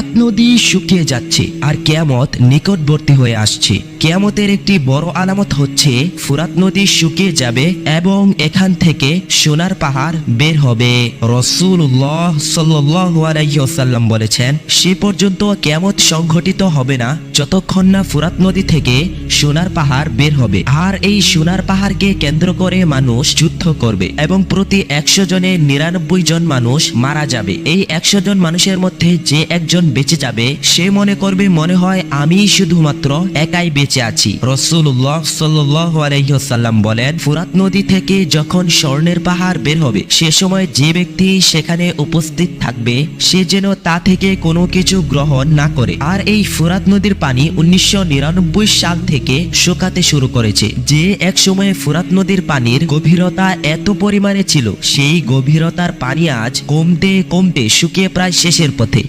ফুরাত নদী শুকিয়ে যাচ্ছে আর কিয়ামত নিকটবর্তী হয়ে আসছে। কিয়ামতের একটি বড় আলামত হচ্ছে ফুরাত নদী শুকিয়ে যাবে এবং এখান থেকে সোনার পাহাড় বের হবে। রাসূলুল্লাহ সাল্লাল্লাহু আলাইহি ওয়াসাল্লাম বলেছেন, সে পর্যন্ত কিয়ামত সংঘটিত হবে না যতক্ষণ না ফুরাত নদী থেকে সোনার পাহাড় বের হবে। আর এই সোনার পাহাড়কে কেন্দ্র করে মানুষ যুদ্ধ করবে এবং প্রতি 100 জনে 99 জন মানুষ মারা যাবে। এই 100 জন মানুষের মধ্যে যে একজন বেঁচে যাবে সে মনে করবে মনে হয় আমি শুধুমাত্র একাই বেঁচে আছি। রাসূলুল্লাহ সাল্লাল্লাহু আলাইহি ওয়াসাল্লাম বলেন, ফুরাত নদী থেকে যখন স্বর্ণের পাহাড় বের হবে সে সময় যে ব্যক্তি সেখানে উপস্থিত থাকবে সে যেন তা থেকে কোনো কিছু গ্রহণ না করে। আর এই ফুরাত নদীর পানি 1999 সাল থেকে শুকাতে শুরু করেছে। যে এক সময়ে ফুরাত নদীর পানির গভীরতা এত পরিমাণে ছিল সেই গভীরতার পানি আজ কমতে কমতে শুকিয়ে প্রায় শেষের পথে।